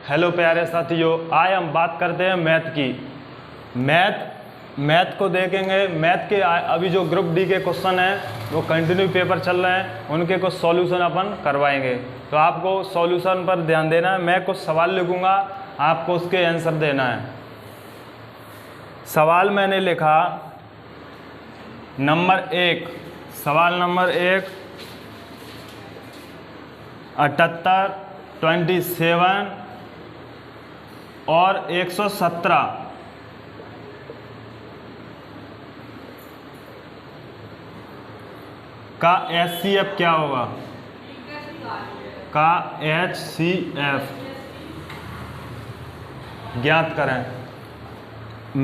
Hello प्यारे साथियों, आज हम बात करते हैं मैथ की। मैथ को देखेंगे। मैथ के अभी जो ग्रुप डी के क्वेश्चन हैं वो कंटिन्यू पेपर चल रहे हैं, उनके कुछ सॉल्यूशन अपन करवाएंगे। तो आपको सॉल्यूशन पर ध्यान देना है। मैं कुछ सवाल लिखूंगा, आपको उसके आंसर देना है। सवाल मैंने लिखा नंबर 1, सवाल नंबर 1, 78, 27 और 117 का HCF क्या होगा? का HCF ज्ञात करें।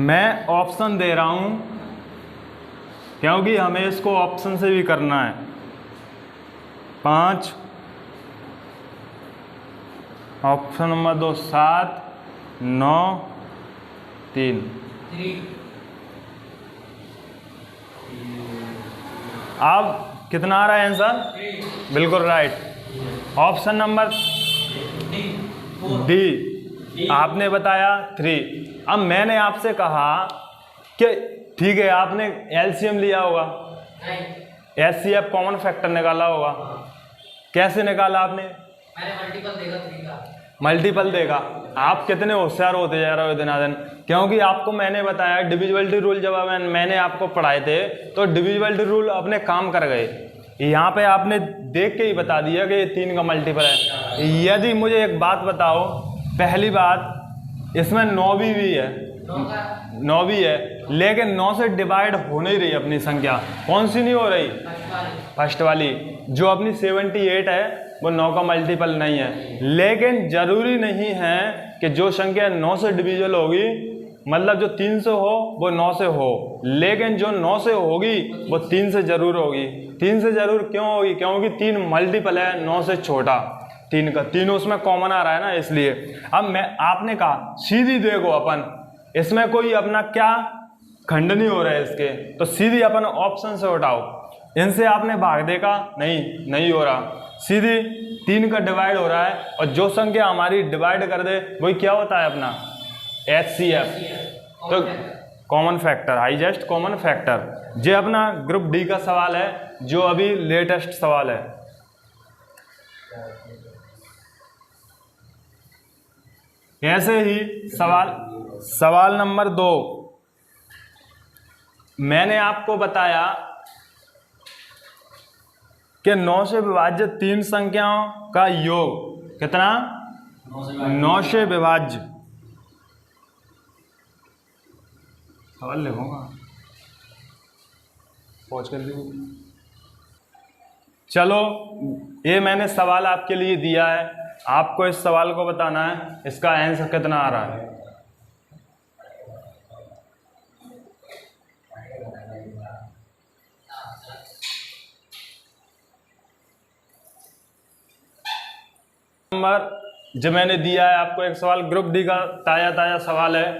मैं ऑप्शन दे रहा हूं क्योंकि हमें इसको ऑप्शन से भी करना है। 5, ऑप्शन नंबर 2 7, 9, 3। अब कितना आ रहा है आंसर? बिल्कुल राइट। ऑप्शन नंबर डी आपने बताया 3। अब मैंने आपसे कहा कि ठीक है, आपने एलसीएम लिया होगा, एचसीएफ कॉमन फैक्टर निकाला होगा। कैसे निकाला आपने? मैंने मल्टीपल देखा 3 का। मल्टीपल देखा। आप कितने होशियार होते जा रहे हो दिन आ दिन, क्योंकि आपको मैंने बताया डिविजिबिलिटी रूल। जब मैंने आपको पढ़ाए थे तो डिविजिबिलिटी रूल अपने काम कर गए। यहाँ पे आपने देख के ही बता दिया कि ये 3 का मल्टीपल है। यदि मुझे एक बात बताओ, पहली बात इसमें 9 भी है, 9 भी है, लेकिन 9 से डिवाइड हो नहीं रही अपनी संख्या। कौन सी नहीं हो रही? फर्स्ट वाली जो अपनी 78 है वो 9 का मल्टीपल नहीं है। लेकिन जरूरी नहीं है कि जो संख्या 9 से डिविजिबल होगी, मतलब जो 3 से हो वो 9 से हो, लेकिन जो 9 से होगी वो 3 से जरूर होगी। 3 से जरूर क्यों होगी? क्योंकि 3 मल्टीपल है 9 से छोटा। 3 का, तीनों उसमें कॉमन आ रहा है ना, इसलिए। अब आपने कहा सीधी देखो, अपन इसमें कोई अपना क्या खंड नहीं हो रहा है इसके, तो सीधी अपन ऑप्शन से उठाओ। इनसे आपने भाग देखा, नहीं हो रहा। सीधी 3 का डिवाइड हो रहा है, और जो संख्या हमारी डिवाइड कर दे वही क्या होता है अपना HCF, तो common factor, highest common factor. ये अपना ग्रुप डी का सवाल है, जो अभी लेटेस्ट सवाल है। ऐसे ही सवाल नंबर 2, मैंने आपको बताया कि 9 से विभाज्य 3 संख्याओं का योग कितना? 9 से विभाज्य। सवाल लिखूंगा, पहुंच कर लीजिए। चलो, ये मैंने सवाल आपके लिए दिया है, आपको इस सवाल को बताना है इसका आंसर कितना आ रहा है। नंबर जो मैंने दिया है आपको एक सवाल, ग्रुप डी का ताजा सवाल है।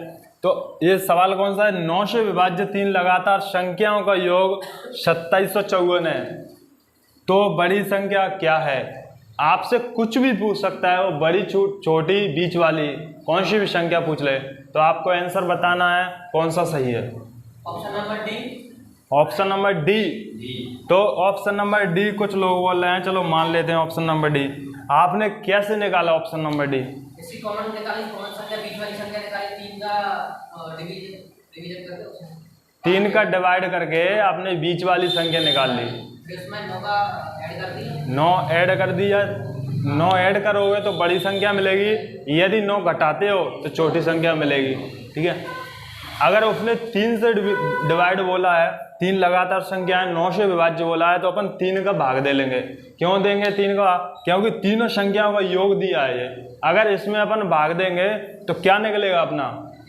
तो ये सवाल कौन सा है? 9 से विभाज्य 3 लगातार संख्याओं का योग 2754 है, तो बड़ी संख्या क्या है? आपसे कुछ भी पूछ सकता है, वो बड़ी छोटी बीच वाली कौन सी भी संख्या पूछ ले, तो आपको आंसर बताना है कौन सा सही है। Option number D. Option number D. तो ऑप्शन नंबर डी कुछ लोग बोल रहे हैं, चलो मान लेते हैं ऑप्शन नंबर डी। आपने कैसे निकाला ऑप्शन नंबर डी? इसी कॉमन निकाली, कॉमन संख्या बीच वाली संख्या निकाली, 3 का डिवीजन करके 3 का डिवाइड करके आपने बीच वाली संख्या निकाल ली। फिर उसमें 9 का ऐड कर दिया। 9 ऐड कर दिया। 9 ऐड करोगे तो बड़ी संख्या मिलेगी, यदि 9 घटाते हो तो छोटी संख्या मिलेगी। ठीक है, अगर उसने 3 से डिवाइड बोला है, 3 लगातार संख्या है, 9 से विभाज्य बोला है, तो अपन 3 का भाग दे लेंगे। क्यों देंगे 3 का? क्योंकि तीनों संख्याओं का योग दिया है ये। अगर इसमें अपन भाग देंगे तो क्या निकलेगा? अपना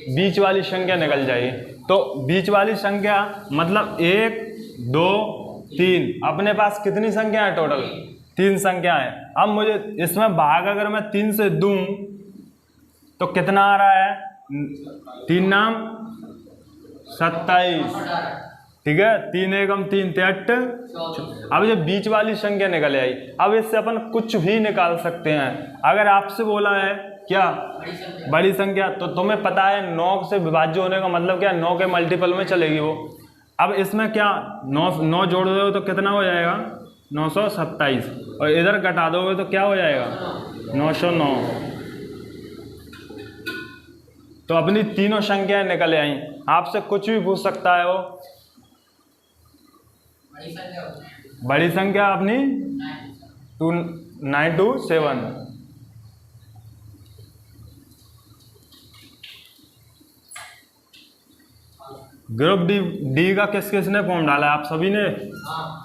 बीच वाली संख्या निकल जाएगी। तो बीच वाली संख्या मतलब 1, 2, 3, अपने पास कितनी संख्या है टोटल? 3 संख्या है। अब मुझे इसमें भाग अगर मैं 3 से दूं तो कितना आ रहा है? 3 नाम 27। ठीक है, 3 एकम 3 8। अब ये बीच वाली संख्या निकल आई। अब इससे अपन कुछ भी निकाल सकते हैं। अगर आपसे बोला है क्या बड़ी संख्या। बड़ी संख्या। तो तुम्हें पता है 9 से विभाज्य होने का मतलब क्या, 9 के मल्टीपल में चलेगी वो। अब इसमें क्या 9 जोड़ दो तो कितना हो जाएगा 927, और इधर घटा दोगे तो क्या हो जाएगा 909। तो अपनी तीनों संख्याएं निकल आई। आपसे कुछ भी पूछ सकता है वो। बड़ी संख्या होती है बड़ी संख्या अपनी 927। ग्रुप डी का किस किसने फॉर्म डाला है, आप सभी ने। हाँ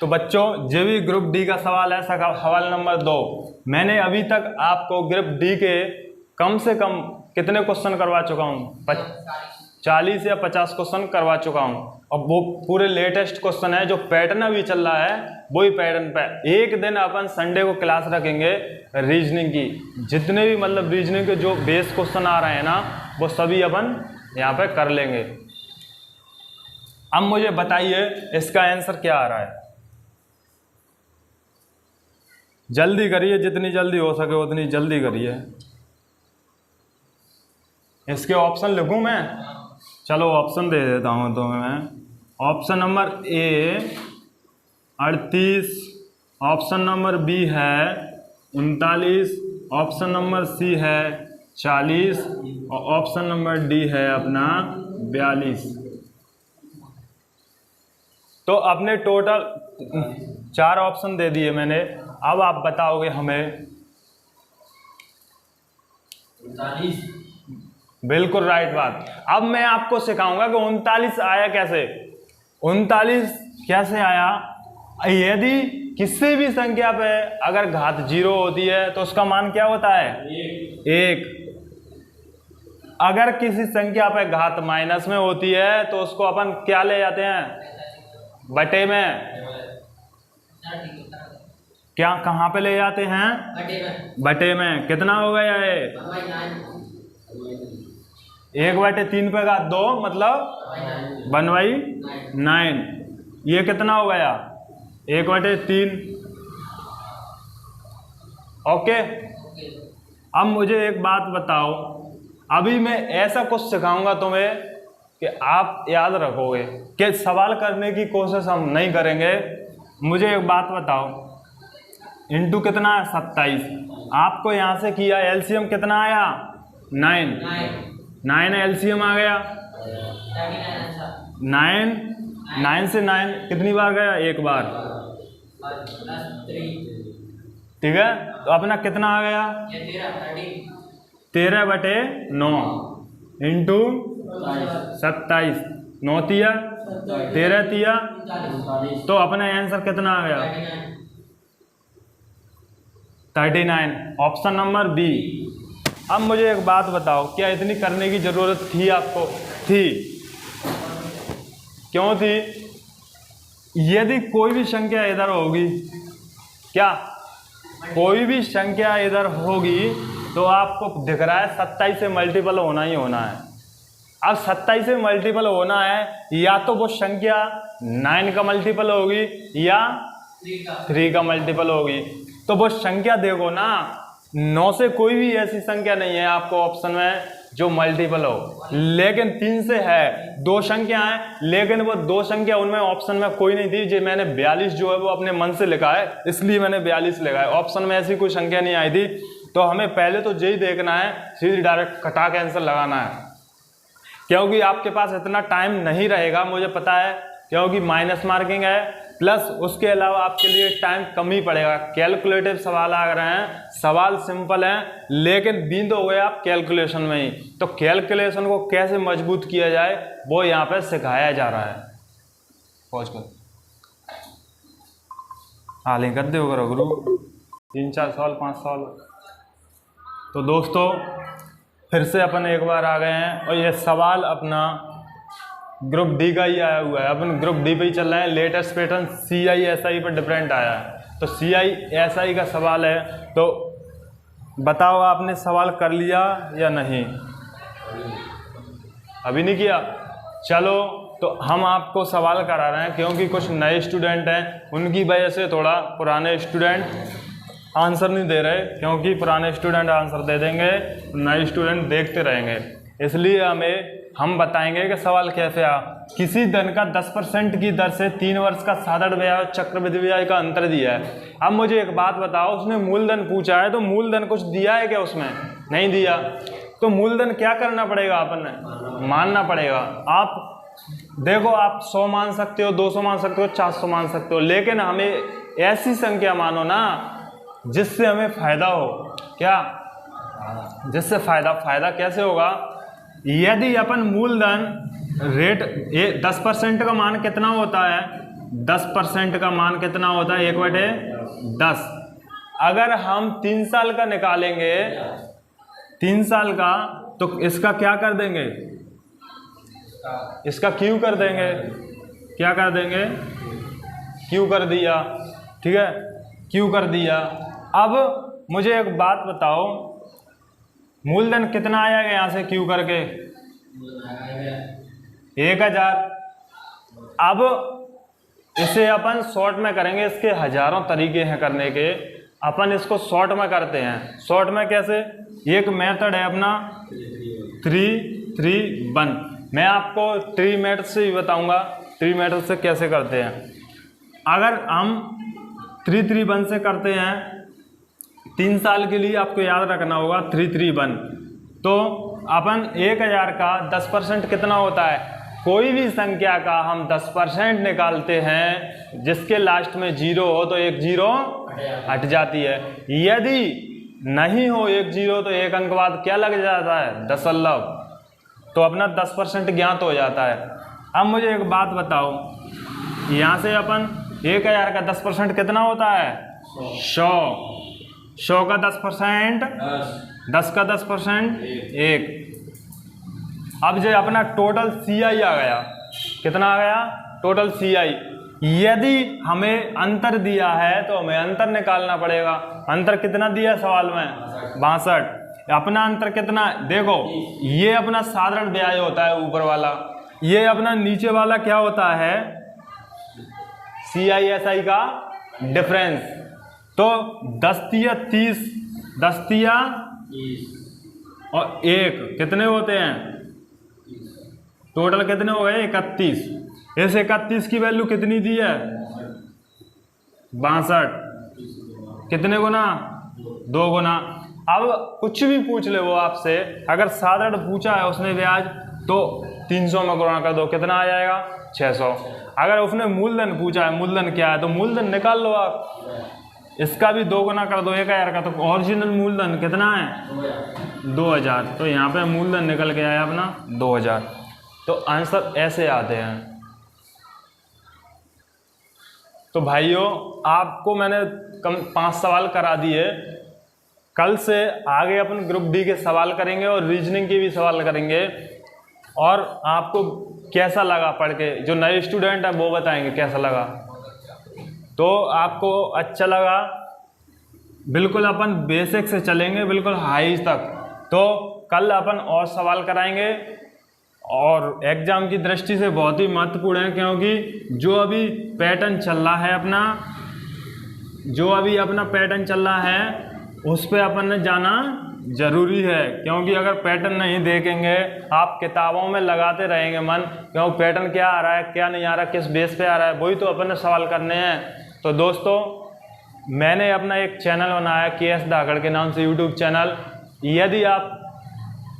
तो बच्चों ये भी ग्रुप डी का सवाल है, सवाल नंबर 2। मैंने अभी तक आपको ग्रुप डी के कम से कम कितने क्वेश्चन करवा चुका हूँ, 40 या 50 क्वेश्चन करवा चुका हूँ। और वो पूरे लेटेस्ट क्वेश्चन है, जो पैटर्न अभी चल रहा है वही पैटर्न पे। एक दिन अपन संडे को क्लास रखेंगे रीजनिंग की, जितने भी मतलब रीजनिंग के जो बेस क्वेश्चन आ रहे हैं ना, वो सभी अपन यहाँ पे कर लेंगे। अब मुझे बताइए इसका आंसर क्या आ रहा है, जल्दी करिए, जितनी जल्दी हो सके उतनी जल्दी करिए। इसके ऑप्शन लिखूं मैं, चलो ऑप्शन दे देता हूं तो मैं। Option number A 38, option number B है 39, ऑप्शन नंबर सी है 40 और ऑप्शन नंबर डी है अपना 42। तो अपने टोटल 4 ऑप्शन दे दिए मैंने। अब आप बताओगे हमें। 39। बिल्कुल राइट बात। अब मैं आपको सिखाऊंगा कि 39 आया कैसे। 39 कैसे आया, यदि किसी भी संख्या पे अगर घात 0 होती है तो उसका मान क्या होता है 1। अगर किसी संख्या पे घात माइनस में होती है तो उसको अपन क्या ले जाते हैं बटे में। क्या कहाँ पे ले जाते हैं बटे में। कितना हो गया ये 1/3 पे घात 2 मतलब 1/9। ये कितना हो गया 1/3। ओके। अब मुझे एक बात बताओ, अभी मैं ऐसा कुछ सिखाऊंगा तुम्हें कि आप याद रखोगे, कि सवाल करने की कोशिश हम नहीं करेंगे। मुझे एक बात बताओ, इंटू कितना है 27। आपको यहाँ से किया, एलसीएम कितना आया 9 एलसीएम आ गया 9 से 9 कितनी बार गया, एक बार। ठीक है, तो अपना कितना आ गया 13/9 इंटू 27। 9 तिया 13 तिया, तो अपना आंसर कितना आ गया 39। Option number B. अब मुझे एक बात बताओ, क्या इतनी करने की जरूरत थी आपको? थी। क्यों थी? यदि कोई भी संख्या इधर होगी, क्या कोई भी संख्या इधर होगी तो आपको दिख रहा है 27 से मल्टीपल होना ही होना है। अब 27 से मल्टीपल होना है, या तो वो संख्या 9 का मल्टीपल होगी या 3 का मल्टीपल होगी। तो वो संख्या देखो ना, 9 से कोई भी ऐसी संख्या नहीं है आपको ऑप्शन में जो मल्टीपल हो, लेकिन 3 से है। 2 संख्या है, लेकिन वो 2 संख्या उनमें ऑप्शन में कोई नहीं थी। जो मैंने 42 जो है वो अपने मन से लिखा है, इसलिए मैंने 42 लिखा है। ऑप्शन में ऐसी कोई संख्या नहीं आई थी। तो हमें पहले तो यही देखना है, सीधे डायरेक्ट कटा के आंसर लगाना है, क्योंकि आपके पास इतना टाइम नहीं रहेगा, मुझे पता है, क्योंकि माइनस मार्किंग है, प्लस उसके अलावा आपके लिए टाइम कम ही पड़ेगा। कैलकुलेटिव सवाल आ रहे हैं, सवाल सिंपल हैं, लेकिन बींद हो गए आप कैलकुलेशन में ही। तो कैलकुलेशन को कैसे मजबूत किया जाए वो यहाँ पे सिखाया जा रहा है। पहुँच कर हाल ही कर दे करो गुरु, 3-4 सवाल 5 सवाल। तो दोस्तों फिर से अपन एक बार आ गए हैं, और ये सवाल अपना ग्रुप डी का ही आया हुआ है। अपन ग्रुप डी पे ही चल रहे हैं। लेटेस्ट पैटर्न CISI पर डिफरेंट आया है, तो CISI का सवाल है। तो बताओ आपने सवाल कर लिया या नहीं? अभी नहीं किया? चलो तो हम आपको सवाल करा रहे हैं, क्योंकि कुछ नए स्टूडेंट हैं, उनकी वजह से थोड़ा पुराने स्टूडेंट आंसर नहीं दे रहे, क्योंकि पुराने स्टूडेंट आंसर दे देंगे, नए स्टूडेंट देखते रहेंगे। इसलिए हम बताएंगे कि सवाल कैसे आ। किसी धन का 10% की दर से 3 वर्ष का साधारण ब्याज चक्रवृद्धि ब्याज का अंतर दिया है। अब मुझे एक बात बताओ, उसने मूलधन पूछा है तो मूलधन कुछ दिया है क्या? उसमें नहीं दिया, तो मूलधन क्या करना पड़ेगा? अपन ने मानना पड़ेगा। आप देखो, आप 100 मान सकते हो, 200 मान सकते हो, 400 मान सकते हो, लेकिन हमें ऐसी संख्या मानो ना जिससे हमें फायदा हो। क्या? जिससे फायदा कैसे होगा? यदि अपन मूलधन रेट 10% का मान कितना होता है? 10% का मान कितना होता है? 1/10। अगर हम 3 साल का निकालेंगे, 3 साल का, तो इसका क्या कर देंगे? इसका क्यू कर देंगे। क्या कर देंगे? क्यू कर दिया। ठीक है, क्यू कर दिया। अब मुझे एक बात बताओ, मूलधन कितना आएगा यहाँ से क्यू करके? 1000। अब इसे अपन शॉर्ट में करेंगे, इसके हजारों तरीके हैं करने के, अपन इसको शॉर्ट में करते हैं। शॉर्ट में कैसे? एक मेथड है अपना 3-3-1। मैं आपको ट्री मेथड से ही बताऊंगा, ट्री मेथड से कैसे करते हैं। अगर हम 3-3-1 से करते हैं, 3 साल के लिए आपको याद रखना होगा 3-3-1। तो अपन 1000 का 10% कितना होता है? कोई भी संख्या का हम 10% निकालते हैं, जिसके लास्ट में 0 हो तो एक 0 हट जाती है। यदि नहीं हो एक 0 तो एक अंक बाद क्या लग जाता है? दशमलव। तो अपना 10% ज्ञात हो जाता है। अब मुझे एक बात बताओ, यहाँ से अपन 1000 का 10% कितना होता है? 100। 100 का 10%, 10 का 10%, 1। अब जो अपना टोटल CI आ गया, कितना आ गया? Total CI। यदि हमें अंतर दिया है तो हमें अंतर निकालना पड़ेगा। अंतर कितना दिया सवाल में? 62। अपना अंतर कितना? देखो, ये अपना साधारण ब्याज होता है ऊपर वाला, ये अपना नीचे वाला क्या होता है? CI/SI का डिफरेंस। तो 10×30, 10×30 और 1 कितने होते हैं? टोटल कितने हो गए? 31। इस 31 की वैल्यू कितनी दी है? 62। कितने गुना? 2 गुना। अब कुछ भी पूछ ले वो आपसे, अगर साधारण पूछा है उसने ब्याज, तो 300 में गुणा कर दो, कितना आ जाएगा? 600। अगर उसने मूलधन पूछा है, मूलधन क्या है, तो मूलधन निकाल लो आप। इसका भी 2 गुना कर दो 1000 का, तो ओरिजिनल मूलधन कितना है? 2000। तो यहाँ पे मूलधन निकल के आया अपना 2000। तो आंसर ऐसे आते हैं। तो भाइयों, आपको मैंने 5 सवाल करा दिए। कल से आगे अपन ग्रुप डी के सवाल करेंगे और रीजनिंग के भी सवाल करेंगे। और आपको कैसा लगा पढ़ के? जो नए स्टूडेंट हैं वो बताएंगे कैसा लगा। तो आपको अच्छा लगा, बिल्कुल अपन बेसिक से चलेंगे बिल्कुल हाई तक। तो कल अपन और सवाल कराएंगे, और एग्ज़ाम की दृष्टि से बहुत ही महत्वपूर्ण है, क्योंकि जो अभी पैटर्न चल रहा है अपना, जो अभी अपना पैटर्न चल रहा है उस पे अपन ने जाना ज़रूरी है। क्योंकि अगर पैटर्न नहीं देखेंगे, आप किताबों में लगाते रहेंगे मन, क्यों पैटर्न क्या आ रहा है, क्या नहीं आ रहा, किस बेस पे आ रहा है, वही तो अपन ने सवाल करने हैं। तो दोस्तों, मैंने अपना एक चैनल बनाया KS धाकड़ के नाम से, यूट्यूब चैनल। यदि आप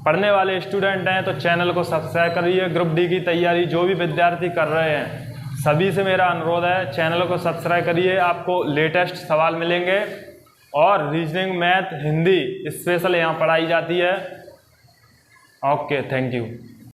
पढ़ने वाले स्टूडेंट हैं तो चैनल को सब्सक्राइब करिए। ग्रुप डी की तैयारी जो भी विद्यार्थी कर रहे हैं, सभी से मेरा अनुरोध है, चैनल को सब्सक्राइब करिए। आपको लेटेस्ट सवाल मिलेंगे, और रीजनिंग, मैथ, हिंदी स्पेशल यहाँ पढ़ाई जाती है। Okay, thank you.